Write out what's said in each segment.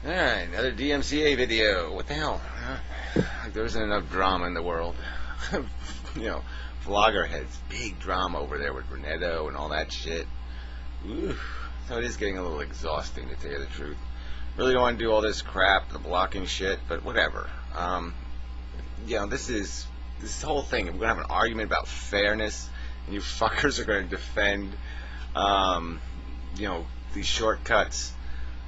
Alright, another DMCA video. What the hell? Like there isn't enough drama in the world. You know, vlogger heads, big drama over there with Reneto and all that shit. Ooh. So it is getting a little exhausting, to tell you the truth. Really don't want to do all this crap, the blocking shit, but whatever. You know, this whole thing. We're gonna have an argument about fairness, and you fuckers are gonna defend, you know, these shortcuts.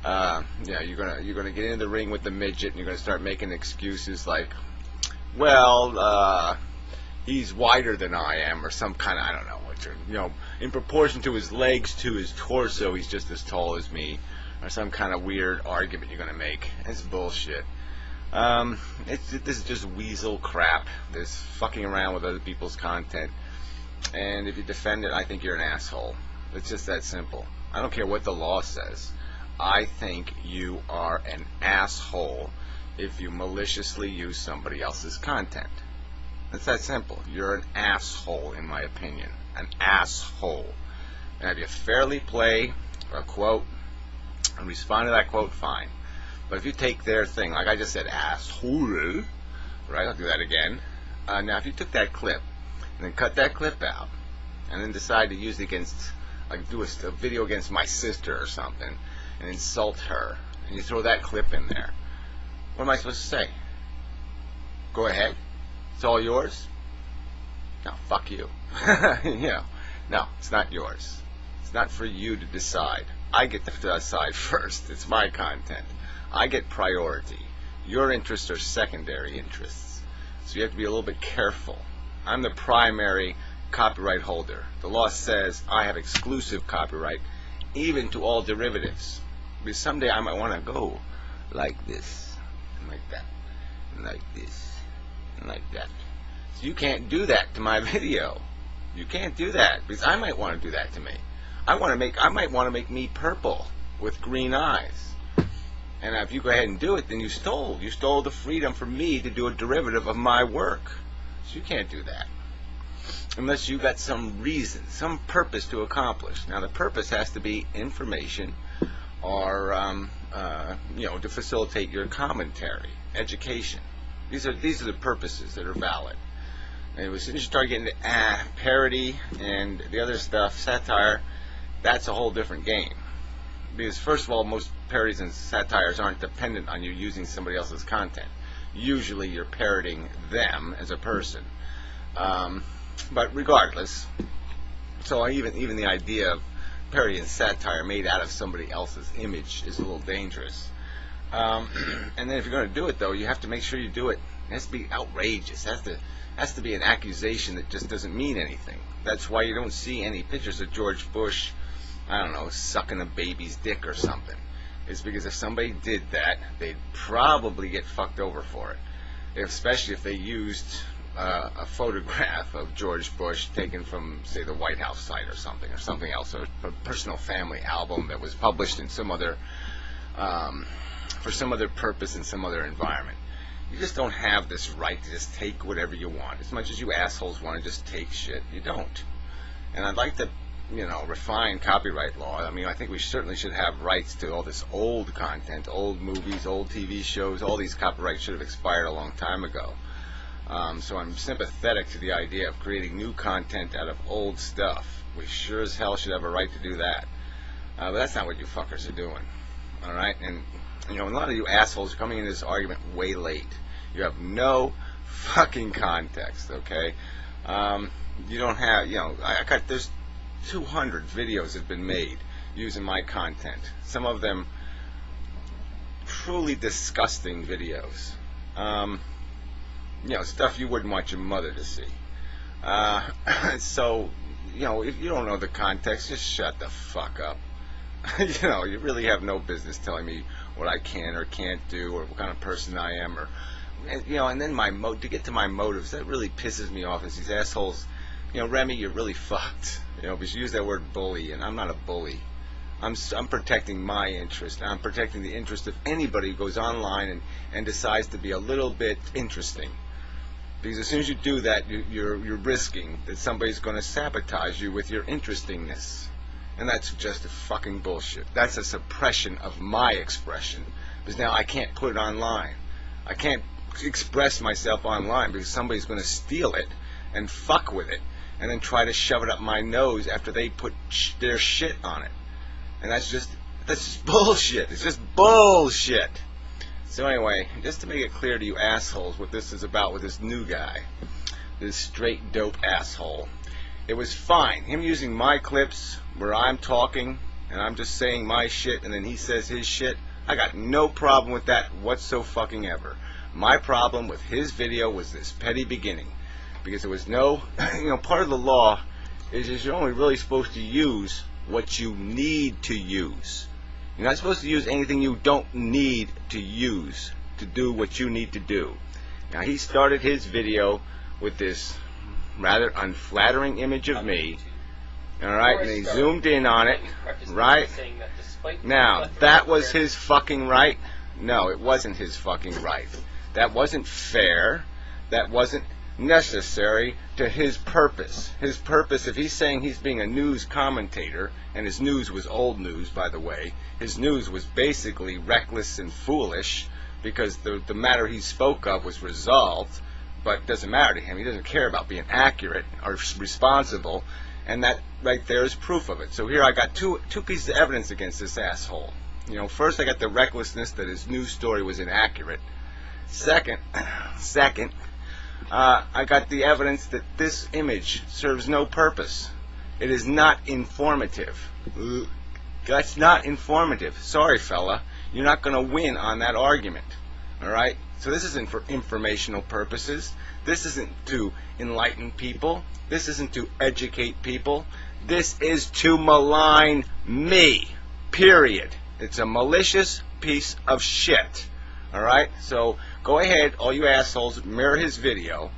Yeah, you're gonna get into the ring with the midget, and you're gonna start making excuses like, well, he's wider than I am, or some kind of, I don't know, you know, in proportion to his legs to his torso, he's just as tall as me, or some kind of weird argument you're gonna make. It's bullshit. This is just weasel crap. This fucking around with other people's content, and if you defend it, I think you're an asshole. It's just that simple. I don't care what the law says. I think you are an asshole if you maliciously use somebody else's content. It's that simple. You're an asshole, in my opinion. An asshole. And if you fairly play a quote and respond to that quote, fine. But if you take their thing, like I just said, asshole, right? I'll do that again. Now, if you took that clip and then cut that clip out and then decide to use it against, like, do a video against my sister or something, and insult her, and you throw that clip in there, what am I supposed to say? Go ahead, it's all yours? No, fuck you. You know, no, it's not yours. It's not for you to decide. I get to decide first. It's my content. I get priority. Your interests are secondary interests, so you have to be a little bit careful. I'm the primary copyright holder. The law says I have exclusive copyright, even to all derivatives. Because someday I might want to go like this, and like that, and like this, and like that. So you can't do that to my video. You can't do that, because I might want to do that to me. I might want to make me purple with green eyes. And if you go ahead and do it, then you stole the freedom for me to do a derivative of my work. So you can't do that unless you got some reason, some purpose to accomplish. Now the purpose has to be information, or you know, to facilitate your commentary, education. These are the purposes that are valid. And as soon as you start getting to parody and the other stuff, satire, that's a whole different game. Because first of all, most parodies and satires aren't dependent on you using somebody else's content. Usually you're parodying them as a person. But regardless, so even the idea of parody and satire made out of somebody else's image is a little dangerous. And then if you're going to do it, though, you have to make sure you do it. It has to be outrageous. It has to be an accusation that just doesn't mean anything. That's why you don't see any pictures of George Bush, I don't know, sucking a baby's dick or something. It's because if somebody did that, they'd probably get fucked over for it. Especially if they used a photograph of George Bush taken from, say, the White House site or something else, or a personal family album that was published in some other, for some other purpose in some other environment. You just don't have this right to just take whatever you want. As much as you assholes want to just take shit, you don't. And I'd like to, you know, refine copyright law. I mean, I think we certainly should have rights to all this old content, old movies, old TV shows. All these copyrights should have expired a long time ago. So I'm sympathetic to the idea of creating new content out of old stuff. We sure as hell should have a right to do that. But that's not what you fuckers are doing. Alright? And, you know, a lot of you assholes are coming into this argument way late. You have no fucking context, okay? You don't have, you know, there's 200 videos that have been made using my content. Some of them truly disgusting videos. You know, stuff you wouldn't want your mother to see. So, you know, if you don't know the context, just shut the fuck up. You know, you really have no business telling me what I can or can't do, or what kind of person I am, or, you know, and then to get to my motives, that really pisses me off, is these assholes. You know, Remy, you're really fucked. You know, because you use that word bully, and I'm not a bully. I'm protecting my interest. I'm protecting the interest of anybody who goes online and decides to be a little bit interesting. Because as soon as you do that, you're risking that somebody's going to sabotage you with your interestingness. And that's just fucking bullshit. That's a suppression of my expression, because now I can't put it online. I can't express myself online because somebody's going to steal it and fuck with it and then try to shove it up my nose after they put their shit on it. And that's just bullshit. It's just bullshit. So anyway, just to make it clear to you assholes what this is about with this new guy, this straight dope asshole, it was fine. Him using my clips where I'm talking and I'm just saying my shit and then he says his shit, I got no problem with that whatsoever. My problem with his video was this petty beginning. Because there was no, part of the law is you're only really supposed to use what you need to use. You're not supposed to use anything you don't need to use to do what you need to do. Now he started his video with this rather unflattering image of me, alright, and he zoomed in on it, right? Now, that was his fucking right? No, it wasn't his fucking right. That wasn't fair. That wasn't necessary to his purpose. His purpose, if he's saying he's being a news commentator, and his news was old news, by the way, his news was basically reckless and foolish because the matter he spoke of was resolved, but it doesn't matter to him. He doesn't care about being accurate or responsible, and that right there is proof of it. So here I got two pieces of evidence against this asshole. First I got the recklessness that his news story was inaccurate. Second, I got the evidence that this image serves no purpose. It is not informative. That's not informative. Sorry, fella. You're not going to win on that argument. Alright? So this isn't for informational purposes. This isn't to enlighten people. This isn't to educate people. This is to malign me. Period. It's a malicious piece of shit. Alright? So go ahead, all you assholes, mirror his video.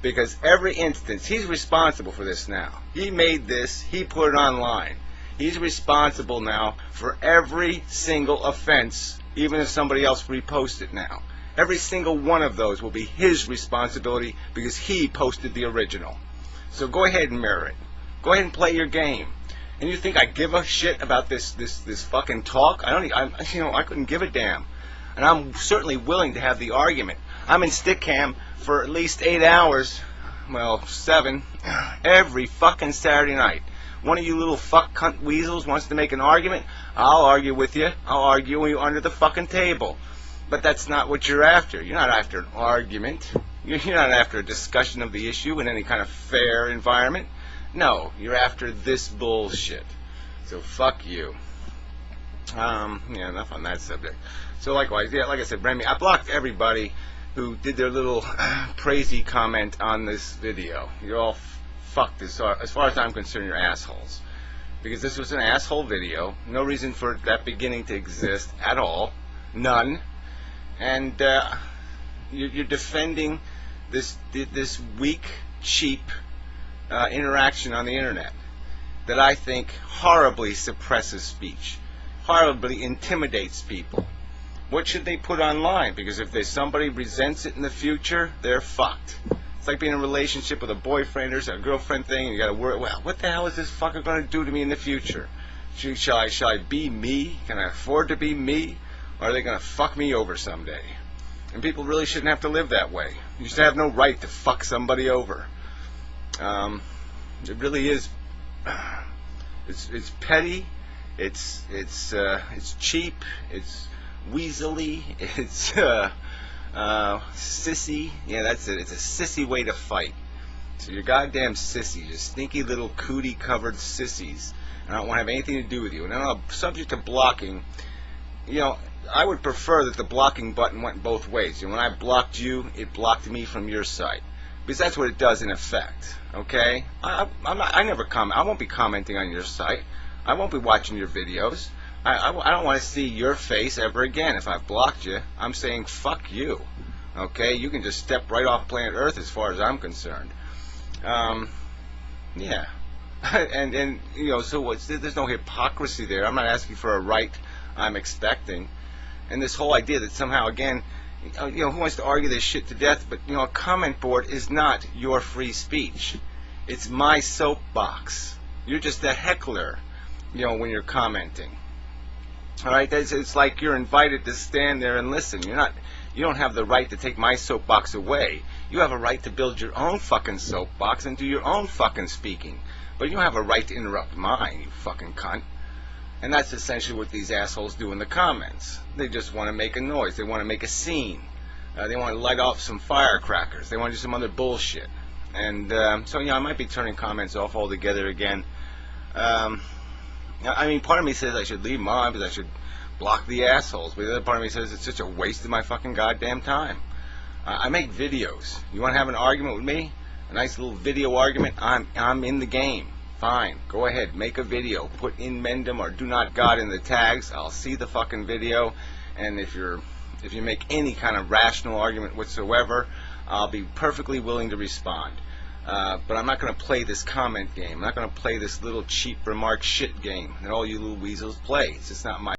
Because every instance, he's responsible for this now. He made this, he put it online. He's responsible now for every single offense, even if somebody else reposts it now. Every single one of those will be his responsibility because he posted the original. So go ahead and mirror it. Go ahead and play your game. And you think I give a shit about this fucking talk? I couldn't give a damn. And I'm certainly willing to have the argument. I'm in stick cam for at least 8 hours, well, 7, every fucking Saturday night. One of you little fuck cunt weasels wants to make an argument, I'll argue with you. I'll argue with you under the fucking table. But that's not what you're after. You're not after an argument. You're not after a discussion of the issue in any kind of fair environment. No, you're after this bullshit. So fuck you. Enough on that subject. So likewise, like I said, Bremy, I blocked everybody who did their little crazy comment on this video. You're all fucked as far as I'm concerned. You're assholes. Because this was an asshole video. No reason for that beginning to exist at all. None. And you're defending this weak, cheap interaction on the internet that I think horribly suppresses speech, horribly intimidates people. What should they put online? Because if somebody resents it in the future, they're fucked. It's like being in a relationship with a boyfriend or a girlfriend thing, and you got to worry, well, what the hell is this fucker going to do to me in the future? Shall I be me? Can I afford to be me? Or are they going to fuck me over someday? And people really shouldn't have to live that way. You should have no right to fuck somebody over. It really is. It's petty. It's cheap. It's weaselly. It's sissy. Yeah, that's it. It's a sissy way to fight. So you're goddamn sissies. You're stinky little cootie-covered sissies. And I don't want to have anything to do with you. And on the subject of blocking, I would prefer that the blocking button went both ways. When I blocked you, it blocked me from your site. Because that's what it does in effect. Okay? I won't be commenting on your site. I won't be watching your videos. I don't want to see your face ever again. If I've blocked you, I'm saying fuck you. Okay? You can just step right off planet Earth as far as I'm concerned. Yeah. and so there's no hypocrisy there. I'm not asking for a right I'm expecting. And this whole idea that somehow, again, who wants to argue this shit to death? But, a comment board is not your free speech. It's my soapbox. You're just a heckler, when you're commenting. All right, it's like you're invited to stand there and listen. You don't have the right to take my soapbox away. You have a right to build your own fucking soapbox and do your own fucking speaking. But you don't have a right to interrupt mine, you fucking cunt. And that's essentially what these assholes do in the comments. They just want to make a noise. They want to make a scene. They want to light off some firecrackers. They want to do some other bullshit. And so, I might be turning comments off altogether again. I mean, part of me says I should leave them on because I should block the assholes. But the other part of me says it's such a waste of my fucking goddamn time. I make videos. You want to have an argument with me? A nice little video argument? I'm in the game. Fine. Go ahead. Make a video. Put in Mendham or DoNotGod in the tags. I'll see the fucking video. And if you make any kind of rational argument whatsoever, I'll be perfectly willing to respond. But I'm not going to play this comment game. I'm not going to play this little cheap remark shit game that all you little weasels play. It's just not my